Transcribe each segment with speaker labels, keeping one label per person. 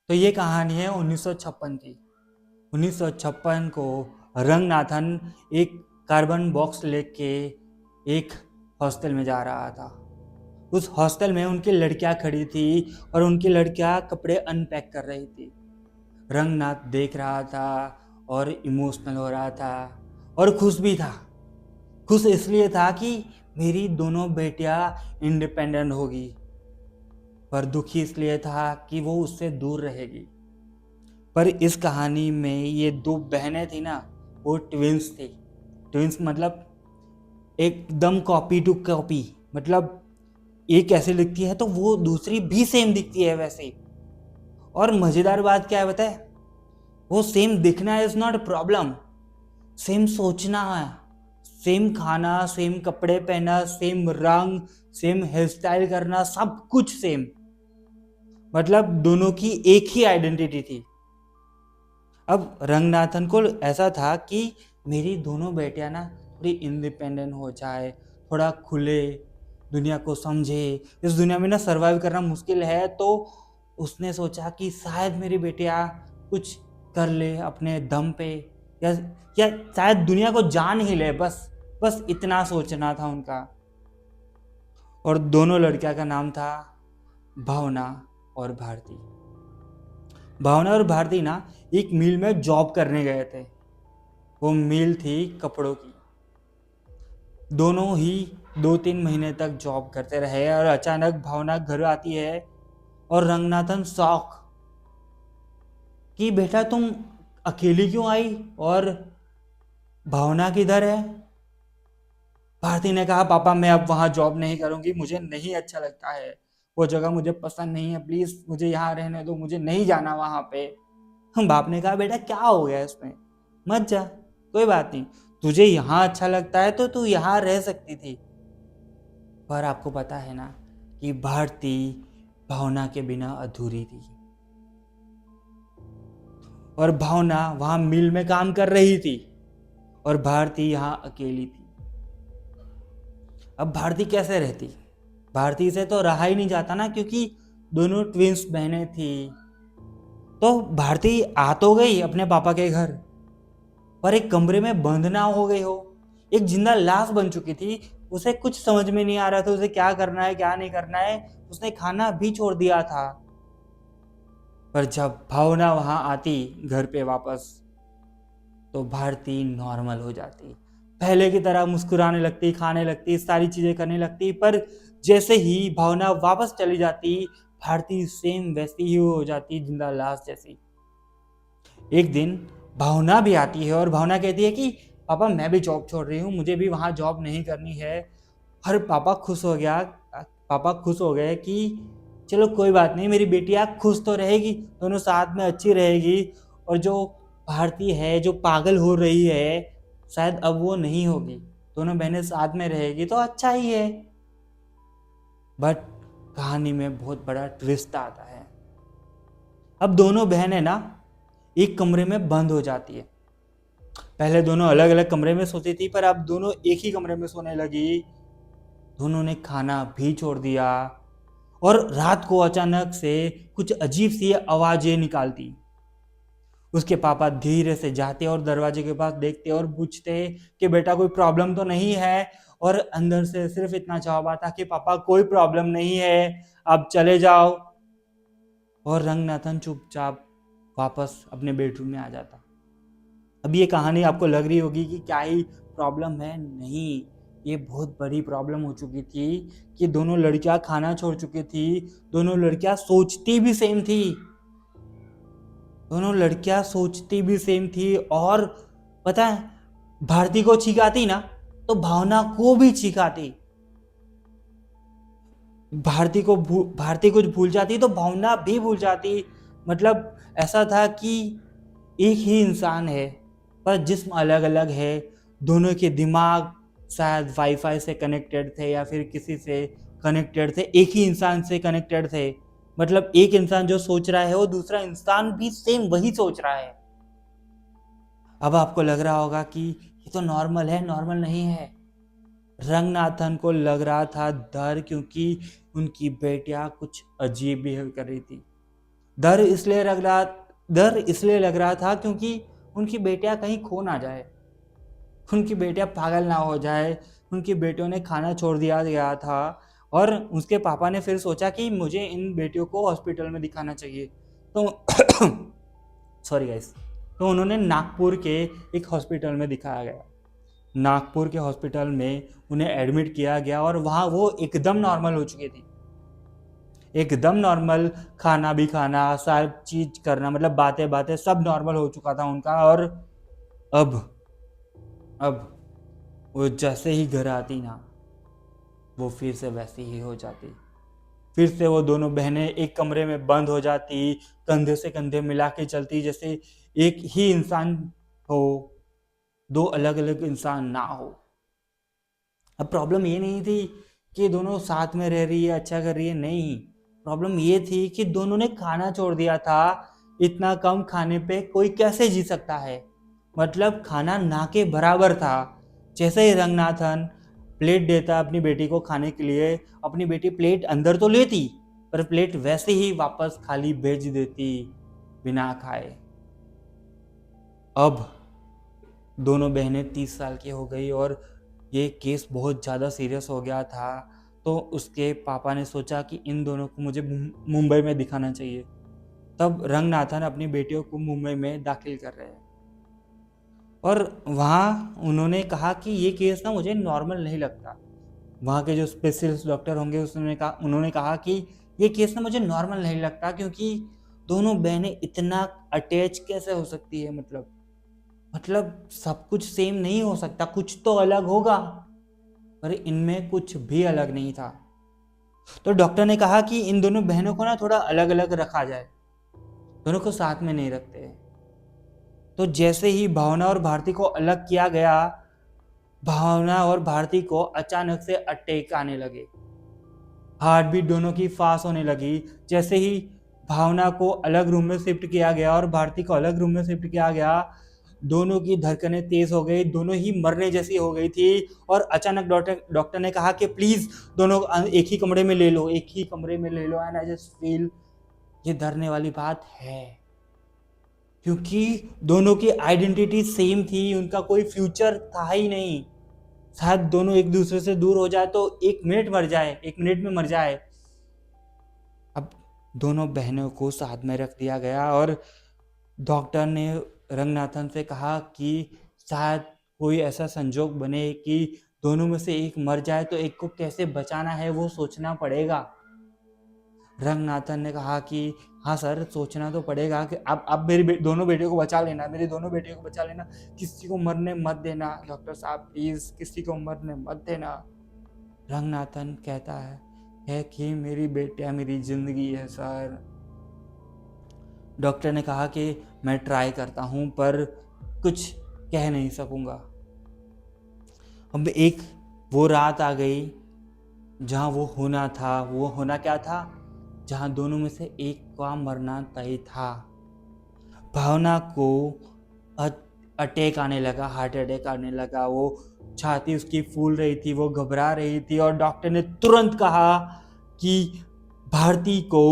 Speaker 1: तो ये कहानी है 1956 की। 1956 को रंगनाथन एक कार्बन बॉक्स लेके एक हॉस्टल में जा रहा था। उस हॉस्टल में उनकी लड़कियां खड़ी थी और उनकी लड़कियां कपड़े अनपैक कर रही थी। रंगनाथ देख रहा था और इमोशनल हो रहा था और खुश भी था। खुश इसलिए था कि मेरी दोनों बेटियां इंडिपेंडेंट होगी, पर दुखी इसलिए था कि वो उससे दूर रहेगी। पर इस कहानी में ये दो बहनें थी ना, वो ट्विंस थी। ट्विंस मतलब एकदम कॉपी टू कॉपी। मतलब एक ऐसे दिखती है तो वो दूसरी भी सेम दिखती है वैसे ही। और मजेदार बात क्या है बताए, वो सेम दिखना इज नॉट प्रॉब्लम। सेम सोचना है, सेम खाना, सेम कपड़े पहना, सेम रंग, सेम हेयर स्टाइल करना, सब कुछ सेम। मतलब दोनों की एक ही आइडेंटिटी थी। अब रंगनाथन को ऐसा था कि मेरी दोनों बेटियां ना थोड़ी इंडिपेंडेंट हो जाए, थोड़ा खुले, दुनिया को समझे। इस दुनिया में ना सरवाइव करना मुश्किल है, तो उसने सोचा कि शायद मेरी बेटियां कुछ कर ले अपने दम पे, या या शायद दुनिया को जान ही ले। बस बस इतना सोचना था उनका। और दोनों लड़कियां का नाम था भावना और भारती। भावना और भारती ना एक मिल में जॉब करने गए थे। वो मिल थी कपड़ों की। दोनों ही 2-3 महीने तक जॉब करते रहे और अचानक भावना घर आती है और रंगनाथन शॉक कि बेटा तुम अकेली क्यों आई, और भावना किधर है। भारती ने कहा पापा मैं अब वहां जॉब नहीं करूंगी, मुझे नहीं अच्छा लगता है, वो जगह मुझे पसंद नहीं है, प्लीज मुझे यहाँ रहने दो, मुझे नहीं जाना वहां पे। हम बाप ने कहा बेटा क्या हो गया इसमें, मत जा, कोई बात नहीं, तुझे यहाँ अच्छा लगता है तो तू यहाँ रह सकती थी। पर आपको पता है ना कि भारती भावना के बिना अधूरी थी। और भावना वहां मिल में काम कर रही थी और भारती यहाँ अकेली थी। अब भारती कैसे रहती, भारती से तो रहा ही नहीं जाता ना, क्योंकि दोनों ट्विंस बहनें थी। तो भारती आ तो गई अपने पापा के घर, पर एक कमरे में बंद ना हो गई हो, एक जिंदा लाश बन चुकी थी। उसे कुछ समझ में नहीं आ रहा था उसे क्या करना है क्या नहीं करना है। उसने खाना भी छोड़ दिया था। पर जब भावना वहां आती घर पे वापस, तो भारती नॉर्मल हो जाती, पहले की तरह मुस्कुराने लगती, खाने लगती, सारी चीजें करने लगती। पर जैसे ही भावना वापस चली जाती, भारती सेम वैसी ही हो जाती, जिंदा लाश जैसी। एक दिन भावना भी आती है और भावना कहती है कि पापा मैं भी जॉब छोड़ रही हूँ, मुझे भी वहां जॉब नहीं करनी है। हर पापा खुश हो गया, पापा खुश हो गए कि चलो कोई बात नहीं, मेरी बेटियां खुश तो रहेगी, दोनों साथ में अच्छी रहेगी। और जो भारती है जो पागल हो रही है, शायद अब वो नहीं होगी, दोनों बहनें साथ में रहेगी तो अच्छा ही है। बट कहानी में बहुत बड़ा ट्विस्ट आता है। अब दोनों बहनें ना एक कमरे में बंद हो जाती है। पहले दोनों अलग अलग कमरे में सोती थी, पर अब दोनों एक ही कमरे में सोने लगी। दोनों ने खाना भी छोड़ दिया और रात को अचानक से कुछ अजीब सी आवाजें निकालती। उसके पापा धीरे से जाते और दरवाजे के पास देखते और पूछते कि बेटा कोई प्रॉब्लम तो नहीं है। और अंदर से सिर्फ इतना जवाब आता कि पापा कोई प्रॉब्लम नहीं है, आप चले जाओ। और रंगनाथन चुपचाप वापस अपने बेडरूम में आ जाता। अब ये कहानी आपको लग रही होगी कि क्या ही प्रॉब्लम है, नहीं, ये बहुत बड़ी प्रॉब्लम हो चुकी थी कि दोनों लड़कियां खाना छोड़ चुकी थी, दोनों लड़कियां सोचती भी सेम थी, दोनों लड़कियां सोचती भी सेम थी। और पता है, भारती को छींक आती ना तो भावना को भी छींक आती। भारती कुछ भूल जाती तो भावना भी भूल जाती। मतलब ऐसा था कि एक ही इंसान है, पर जिस्म अलग अलग है। दोनों के दिमाग शायद वाईफाई से कनेक्टेड थे या फिर किसी से कनेक्टेड थे, एक ही इंसान से कनेक्टेड थे। मतलब एक इंसान जो सोच रहा है वो दूसरा इंसान भी सेम वही सोच रहा है। अब आपको लग रहा होगा कि ये तो नॉर्मल है, नॉर्मल नहीं है। रंगनाथन को लग रहा था डर, क्योंकि उनकी बेटियां कुछ अजीब बिहेव कर रही थी। डर इसलिए लग रहा था क्योंकि उनकी बेटियां कहीं खो ना जाए, उनकी बेटियां पागल ना हो जाए। उनकी बेटियों ने खाना छोड़ दिया गया था और उसके पापा ने फिर सोचा कि मुझे इन बेटियों को हॉस्पिटल में दिखाना चाहिए। तो सॉरी गाइस, तो उन्होंने नागपुर के एक हॉस्पिटल में दिखाया गया। नागपुर के हॉस्पिटल में उन्हें एडमिट किया गया और वहाँ वो एकदम नॉर्मल हो चुकी थी, एकदम नॉर्मल, खाना भी खाना, सब चीज करना, मतलब बातें बातें सब नॉर्मल हो चुका था उनका। और अब अब वो जैसे ही घर आती ना, वो फिर से वैसी ही हो जाती। फिर से वो दोनों बहनें एक कमरे में बंद हो जाती, कंधे से कंधे मिला के चलती, जैसे एक ही इंसान हो, दो अलग अलग इंसान ना हो। अब प्रॉब्लम ये नहीं थी कि दोनों साथ में रह रही है, अच्छा कर रही है, नहीं। प्रॉब्लम ये थी कि दोनों ने खाना छोड़ दिया था। इतना कम खाने पे कोई कैसे जी सकता है? मतलब खाना ना के बराबर था। जैसे ही रंगनाथन प्लेट देता अपनी बेटी को खाने के लिए, अपनी बेटी प्लेट अंदर तो लेती, पर प्लेट वैसे ही वापस खाली भेज देती, बिना खाए। अब दोनों बहनें 30 साल की हो गई और ये केस बहुत ज़्यादा सीरियस हो गया था। तो उसके पापा ने सोचा कि इन दोनों को मुझे मुंबई में दिखाना चाहिए। तब रंगनाथन अपनी बेटियों को मुंबई में दाखिल कर रहे हैं और वहाँ उन्होंने कहा कि ये केस ना मुझे नॉर्मल नहीं लगता। वहाँ के जो स्पेशलिस्ट डॉक्टर होंगे उन्होंने कहा कि ये केस ना मुझे नॉर्मल नहीं लगता, क्योंकि दोनों बहनें इतना अटैच कैसे हो सकती है? मतलब सब कुछ सेम नहीं हो सकता, कुछ तो अलग होगा। पर इनमें कुछ भी अलग नहीं था। तो डॉक्टर ने कहा कि इन दोनों बहनों को ना थोड़ा अलग अलग रखा जाए, दोनों को साथ में नहीं रखते। तो जैसे ही भावना और भारती को अलग किया गया, भावना और भारती को अचानक से अटैक आने लगे, हार्ट बीट दोनों की फास्ट होने लगी। जैसे ही भावना को अलग रूम में शिफ्ट किया गया और भारती को अलग रूम में शिफ्ट किया गया, दोनों की धड़कनें तेज हो गई, दोनों ही मरने जैसी हो गई थी। और अचानक डॉक्टर ने कहा कि प्लीज दोनों एक ही कमरे में ले लो, एक ही कमरे में ले लो। एंड आई जस्ट फील ये डरने वाली बात है, क्योंकि दोनों की आइडेंटिटी सेम थी, उनका कोई फ्यूचर था ही नहीं। शायद दोनों एक दूसरे से दूर हो जाए तो एक मिनट में मर जाए। अब दोनों बहनों को साथ में रख दिया गया और डॉक्टर ने रंगनाथन से कहा कि शायद कोई ऐसा संजोग बने कि दोनों में से एक मर जाए, तो एक को कैसे बचाना है वो सोचना पड़ेगा। रंगनाथन ने कहा कि हाँ सर, सोचना तो पड़ेगा कि अब मेरी दोनों बेटियों को बचा लेना, मेरी दोनों बेटियों को बचा लेना, किसी को मरने मत देना डॉक्टर साहब, प्लीज किसी को मरने मत देना। रंगनाथन कहता है कि मेरी बेटियां मेरी जिंदगी है सर। डॉक्टर ने कहा कि मैं ट्राई करता हूँ पर कुछ कह नहीं सकूँगा। अब एक वो रात आ गई जहाँ वो होना था। वो होना क्या था? जहाँ दोनों में से एक का मरना तय था। भावना को अटैक आने लगा, हार्ट अटैक आने लगा। वो छाती उसकी फूल रही थी, वो घबरा रही थी और डॉक्टर ने तुरंत कहा कि भारती को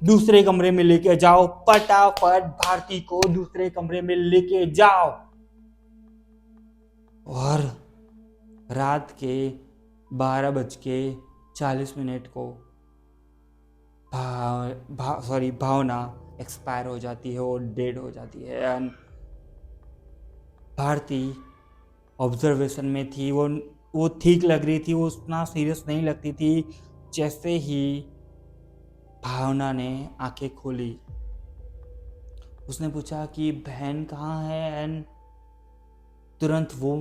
Speaker 1: दूसरे कमरे में लेके जाओ, फटाफट भारती को दूसरे कमरे में लेके जाओ। और रात के 12:40 को भावना एक्सपायर हो जाती है और डेड हो जाती है। एंड भारती ऑब्जर्वेशन में थी। वो ठीक लग रही थी, वो उतना सीरियस नहीं लगती थी। जैसे ही भावना ने आंखें खोली, उसने पूछा कि बहन कहाँ है, एंड तुरंत वो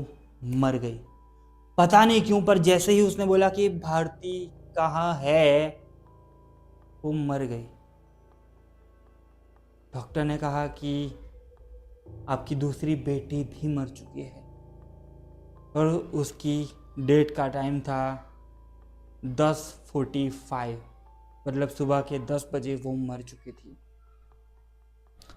Speaker 1: मर गई। पता नहीं क्यों, पर जैसे ही उसने बोला कि भारती कहाँ है, वो मर गई। डॉक्टर ने कहा कि आपकी दूसरी बेटी भी मर चुकी है और उसकी डेट का टाइम था 10:45, मतलब सुबह के 10 बजे वो मर चुकी थी।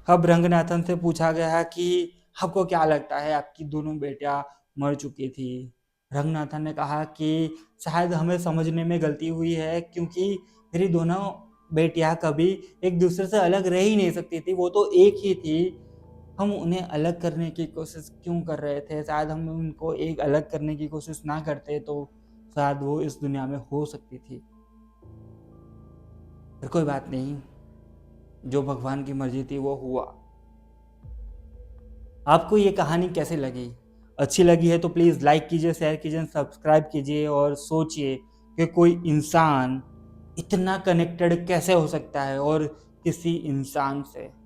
Speaker 1: अब रंगनाथन से पूछा गया कि आपको क्या लगता है, आपकी दोनों बेटियां मर चुकी थी? रंगनाथन ने कहा कि शायद हमें समझने में गलती हुई है, क्योंकि मेरी दोनों बेटियां कभी एक दूसरे से अलग रह ही नहीं सकती थी, वो तो एक ही थी। हम उन्हें अलग करने की कोशिश क्यों कर रहे थे? शायद हम उनको एक अलग करने की कोशिश ना करते तो शायद वो इस दुनिया में हो सकती थी। पर कोई बात नहीं, जो भगवान की मर्जी थी वो हुआ। आपको ये कहानी कैसी लगी? अच्छी लगी है तो प्लीज़ लाइक कीजिए, शेयर कीजिए, सब्सक्राइब कीजिए और सोचिए कि कोई इंसान इतना कनेक्टेड कैसे हो सकता है और किसी इंसान से।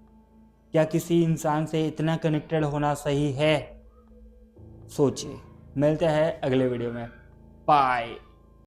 Speaker 1: क्या किसी इंसान से इतना कनेक्टेड होना सही है? सोचिए। मिलते हैं अगले वीडियो में। बाय।